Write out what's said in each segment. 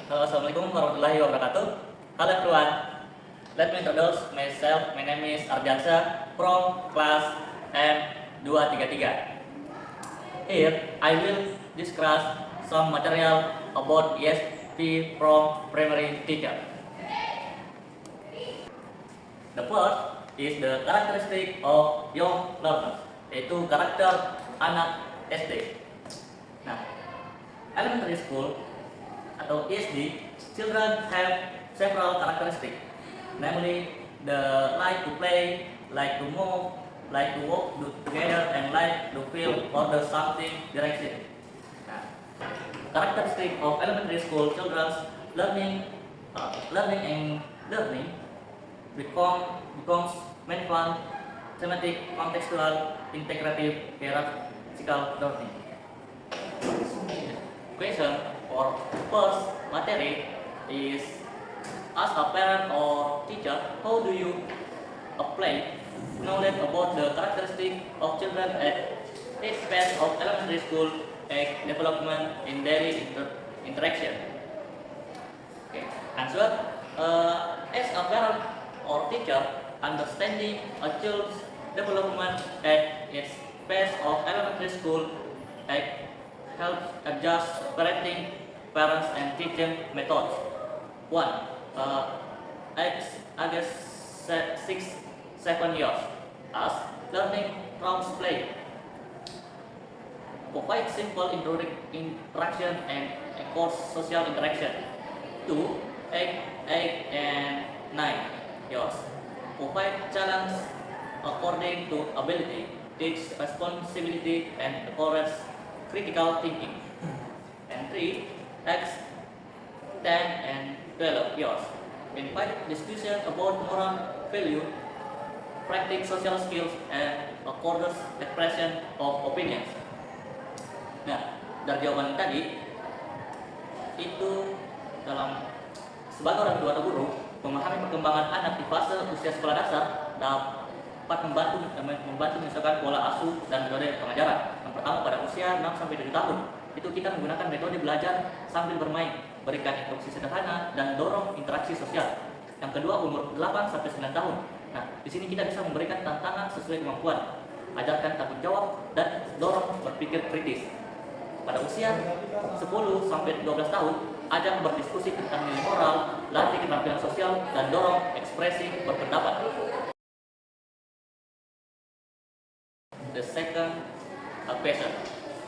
Halo, Assalamualaikum warahmatullahi wabarakatuh. Hello everyone. Let me introduce myself. My name is Arjansa from class M233. Here, I will discuss some material about ESP from primary teacher. The first is the characteristic of young learners, yaitu karakter anak SD. Nah, elementary school atau ESD, children have several characteristics, namely the like to play, like to move, like to walk together, and like to feel order something direction. Nah, characteristic of elementary school children's learning becomes main fun, thematic, contextual, integrative, hierarchical learning. Question for first material is, as a parent or teacher, how do you apply knowledge about the characteristics of children at each phase of elementary school age development in daily interaction? Okay. Answer. As a parent or teacher, understanding a child's development at its phase of elementary school age helps adjust parenting, parents, and teaching methods. 1. Age 6-7 years. As learning from play. Provide simple interaction and encourage social interaction. 2. 8 and 9 years. Provide challenge according to ability, teach responsibility, and encourage critical thinking. And 3. X 10 and 12 years. Invite discussion about moral value, practice social skills, and encourage expression of opinions. Nah, dari jawaban tadi itu dalam sebagai orang tua atau guru memahami perkembangan anak di fase usia sekolah dasar dapat membantu misalkan pola asuh dan metode pengajaran. Yang pertama, pada usia 6-7 tahun itu kita menggunakan metode belajar sambil bermain, berikan instruksi sederhana dan dorong interaksi sosial. Yang kedua, umur 8-9 tahun. Nah, di sini kita bisa memberikan tantangan sesuai kemampuan, ajarkan tanggung jawab dan dorong berpikir kritis. Pada usia 10-12 tahun, ajak berdiskusi tentang nilai moral, latih keterampilan sosial, dan dorong ekspresi berpendapat. The second question,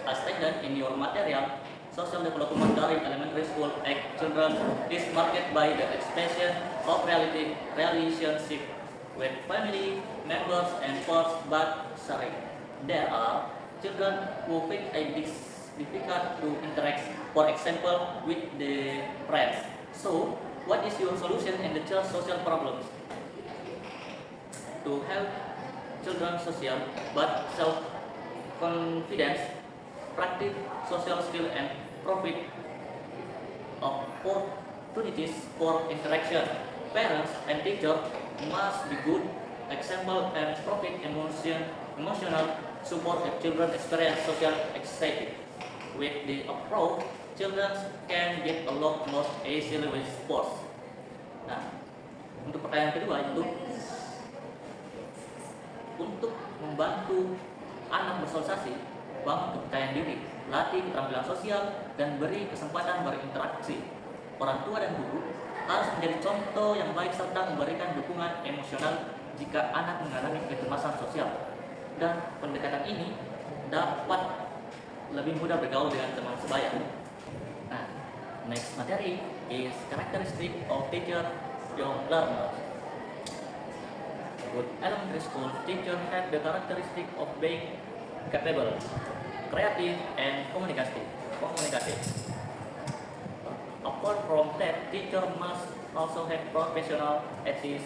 as stated in your material, social development during elementary school age children is marked by the expansion of relationship with family members and peers, but there are children who find it difficult to interact, for example, with the friends. So, what is your solution in the child's social problems? To help children social but self-confidence, practice social skill, and profit opportunities for interaction, parents and teachers must be good example and provide emotional support if children experience social anxiety. With the approach, children can get along more easily with sports. Nah, untuk pertanyaan kedua itu untuk membantu anak bersosialisasi, bangun kepercayaan diri, latih keterampilan sosial, dan beri kesempatan berinteraksi. Orang tua dan guru harus menjadi contoh yang baik serta memberikan dukungan emosional jika anak mengalami kecemasan sosial. Dan pendekatan ini dapat lebih mudah bergaul dengan teman sebaya. Nah, next materi is characteristic of teacher young learner. Good elementary school teacher have the characteristic of being capable, creative, and communicative. Apart from that, teacher must also have professional ethics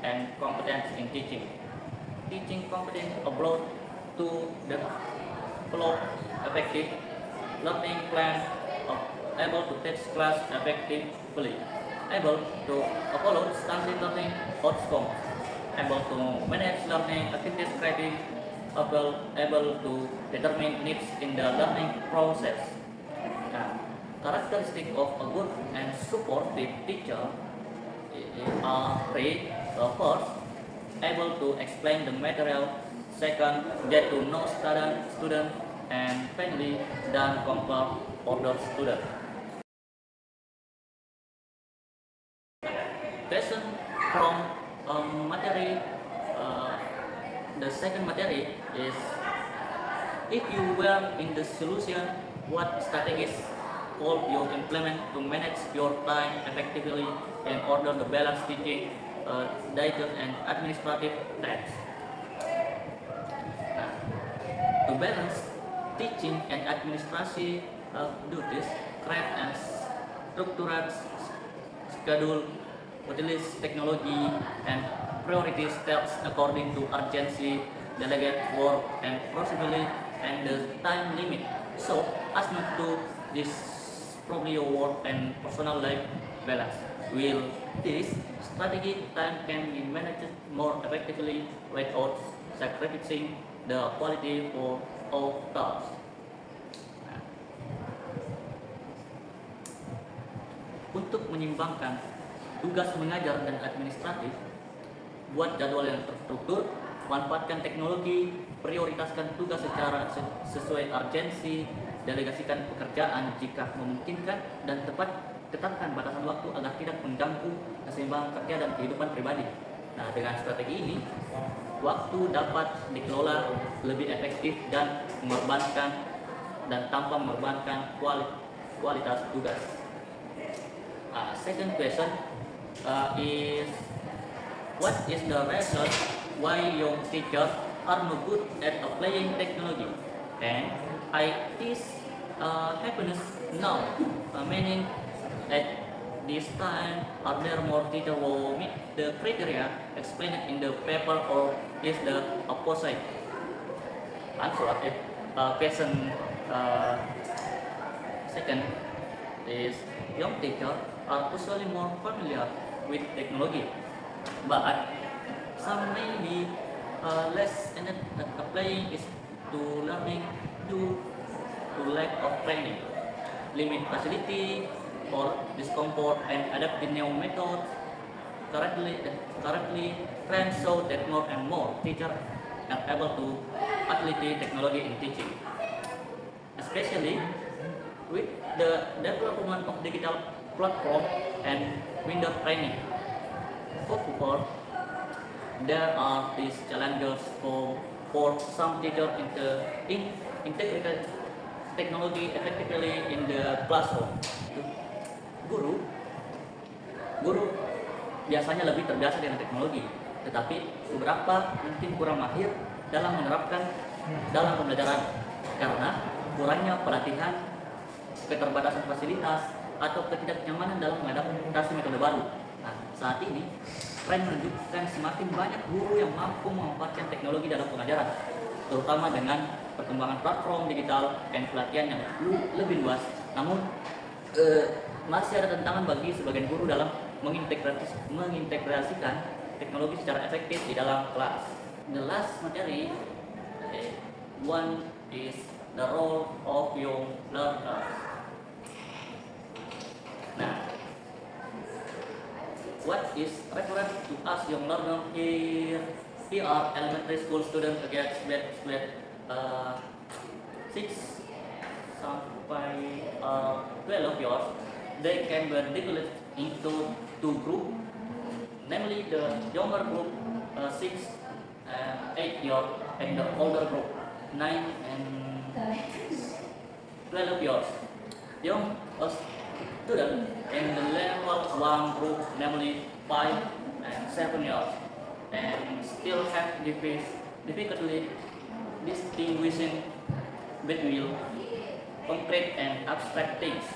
and competence in teaching. Teaching competence abroad to develop effective learning plan, able to teach class effectively, able to follow standard learning outcomes, able to manage learning activities creative, able to determine needs in the learning process. Nah, Characteristic of a good and supportive teacher are three. First, able to explain the material. Second, get to know student, and finally, dan compare order student. Question from material. The second material is, if you were in the solution, what strategies could you implement to manage your time effectively and order the balance teaching, data and administrative tasks? To balance teaching and administration duties, craft and structured schedule, utilize technology and priority steps according to urgency, delegate work and possibility and the time limit, so as not to disturb your work and personal life balance. With this strategy, time can be managed more effectively without sacrificing the quality for all tasks. Untuk menyimbangkan tugas mengajar dan administratif, buat jadwal yang terstruktur, manfaatkan teknologi, prioritaskan tugas secara sesuai urgensi, delegasikan pekerjaan jika memungkinkan, dan tetapkan batasan waktu agar tidak mengganggu keseimbangan kerja dan kehidupan pribadi. Nah, dengan strategi ini, waktu dapat dikelola lebih efektif dan tanpa mengorbankan kualitas tugas. Second question is, what is the reason why young teachers are no good at applying technology? And it is happiness now, meaning at this time, are there more teachers who meet the criteria explained in the paper, or is the opposite? Answer it. Question second is, young teachers are usually more familiar with technology, but some may be less in applying it to learning due to lack of training, limit facility, or discomfort and adapting new methods. Currently, trends show that more and more teachers are able to apply technology in teaching, especially with the development of digital platform and window training. However, there are these challenges for some teachers in integrated technology effectively in the classroom. Guru biasanya lebih terbiasa dengan teknologi, tetapi beberapa mungkin kurang mahir dalam menerapkan dalam pembelajaran karena kurangnya pelatihan, keterbatasan fasilitas, atau ketidaknyamanan dalam mengadaptasi metode baru. Nah, saat ini tren menunjukkan semakin banyak guru yang mampu memanfaatkan teknologi dalam pengajaran, terutama dengan perkembangan platform digital dan pelatihan yang lebih luas. Namun masih ada tantangan bagi sebagian guru dalam mengintegrasikan teknologi secara efektif di dalam kelas. The last materi, one is the role of young learners. Nah, what is referred to as young learner here? Here are elementary school students against 6 sampai 12 years. They can be divided into two groups, namely the younger group 6 and 8 years, and the older group 9 and 12 years. Young student in the level 1 group, namely 5 and 7 years, and still have difficulty distinguishing between concrete and abstract things.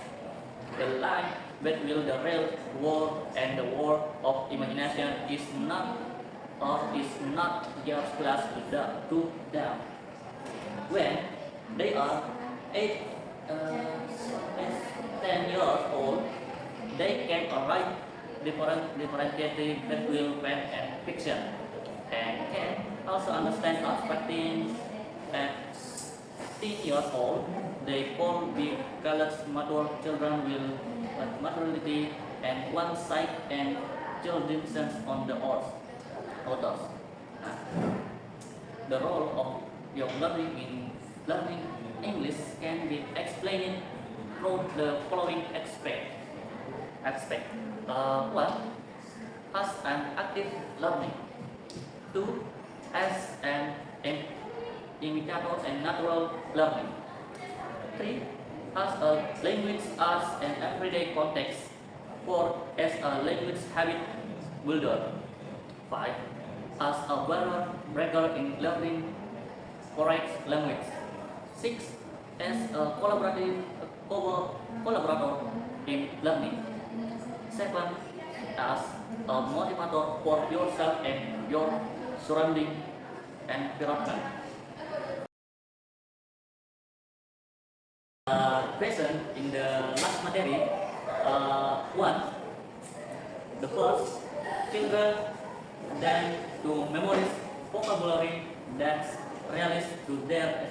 The line between the real world and the world of imagination is not just class to them. When they are 10 years old, they can arrive differentiating between fact and fiction, and can also understand abstract things. At 10 years old, they call be colored mature children will maturity and one side and children sense on the others. Nah, the role of young learning in learning English can be explained through the following aspect. One, as an active learning. Two, as an imitator and natural learning. Three, as a language as an everyday context. Four, as a language habit builder. Five, as a barrier breaker in learning correct language. Six, as a collaborator in learning. Seven, as a motivator for yourself and your surrounding environment. Present in the last material, one, the first, children then to memorize vocabulary that relates to their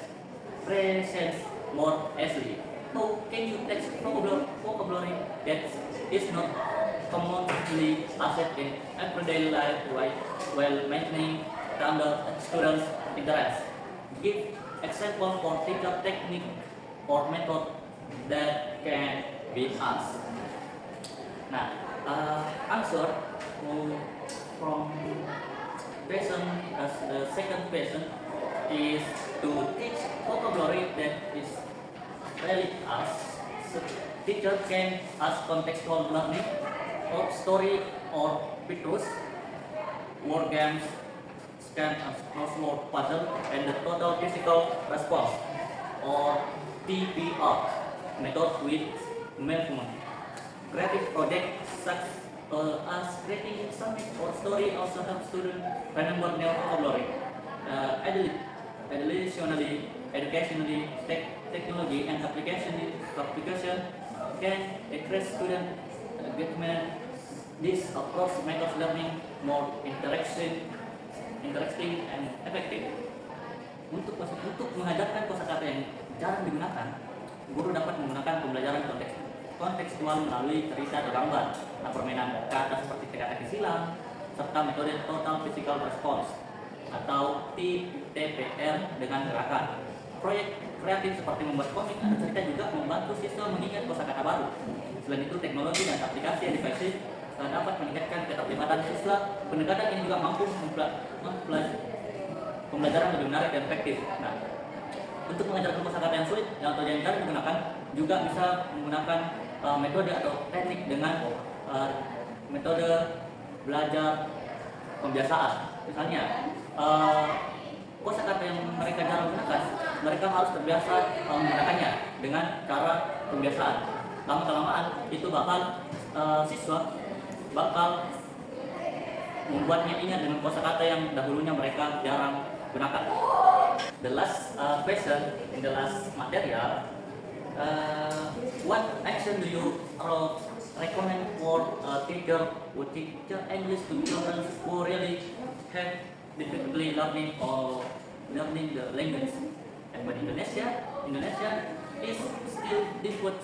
presence more easily. How can you teach vocabulary that is not commonly used in everyday life while maintaining standard students' interest? Give example for teacher technique or method that can be asked. Nah, answer from question as the second question is to teach vocabulary that is really asked. So teacher can ask contextual learning of story or pictures, word games, scan as crossword puzzle, and the total physical response or TPR method with movement. Creative projects such as creating summit or story also help students remember new vocabulary. Additionally, educationally, technology and application can increase student engagement. This approach makes learning more interesting and effective. Untuk mengajarkan kosakata yang jarang digunakan, guru dapat menggunakan pembelajaran kontekstual melalui cerita atau gambar, permainan kata seperti teka-teki silang, serta metode total physical response atau TPR dengan gerakan. Proyek kreatif seperti membuat komik atau cerita juga membantu siswa mengingat kosakata baru. Selain itu, teknologi dan aplikasi yang dipakai dapat meningkatkan keterlibatan siswa. Pendekatan ini juga mampu pembelajaran lebih menarik dan efektif. Nah, untuk mengajarkan kosakata yang sulit atau yang jarang digunakan, juga bisa menggunakan metode atau teknik dengan metode belajar pembiasaan. Misalnya, kosakata yang mereka jarang gunakan, mereka harus terbiasa menggunakannya dengan cara pembiasaan. Lama-kelamaan itu siswa bakal membuatnya ingat dengan kosakata yang dahulunya mereka jarang gunakan. The last question in the last material, what action do you recommend for a teacher who teach English to children who really have difficulty learning or learning the language? And but Indonesia is still difficult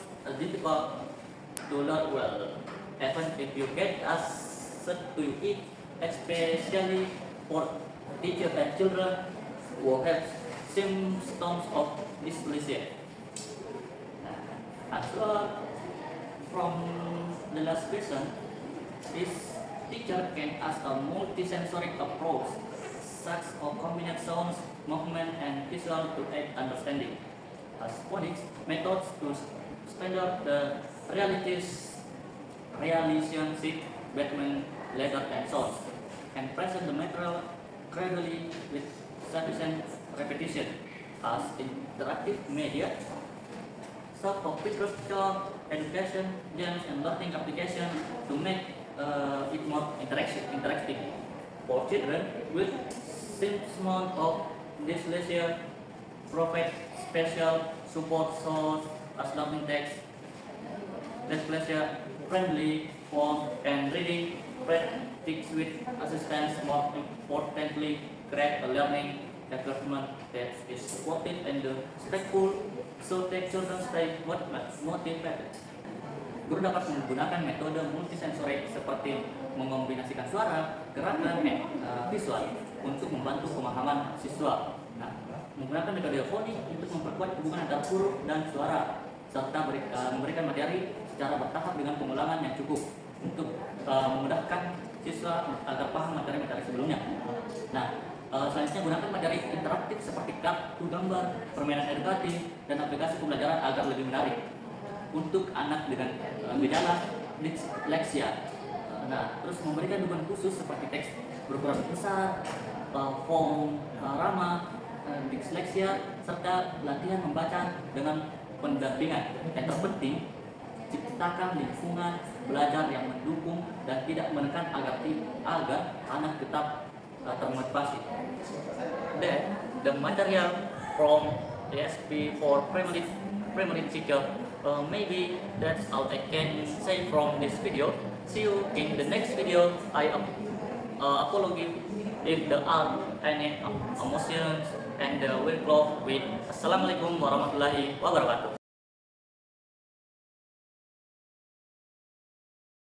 to learn well, even if you get asked to it, especially for teachers and children who have symptoms of dyslexia. Answer from the last question is teacher can ask a multisensory approach, such as combined sounds, movement, and visual to aid understanding. As phonics methods to standard the relationship between letter and sounds, and present the material gradually with sufficient repetition. As interactive media, for pictorial education, games, and learning application to make it more interactive. For children with symptoms of dyslexia, provide special support source as learning text, dyslexia friendly form, and reading practice with assistance. More importantly, create a learning environment that is supportive and respectful so that children stay motivated. Guru dapat menggunakan metode multisensori seperti mengombinasikan suara, gerakan, dan visual untuk membantu pemahaman siswa. Nah, menggunakan metode fonik untuk memperkuat hubungan antara guru dan suara, serta memberikan materi secara bertahap dengan pengulangan yang cukup untuk memudahkan siswa agar paham materi-materi sebelumnya. Nah, selanjutnya gunakan materi interaktif seperti kartu gambar, permainan edukatif, dan aplikasi pembelajaran agar lebih menarik untuk anak dengan gejala disleksia. Nah, terus memberikan dukungan khusus seperti teks berukuran besar, font ramah, disleksia, serta latihan membaca dengan pendampingan. Yang terpenting, ciptakan lingkungan belajar yang mendukung dan tidak menekan agar anak tetap termotivasi. Then, the material from ASP for primary teacher, maybe that's all I can say from this video. See you in the next video. I apologize if there are any emotions and will close with Assalamualaikum warahmatullahi wabarakatuh.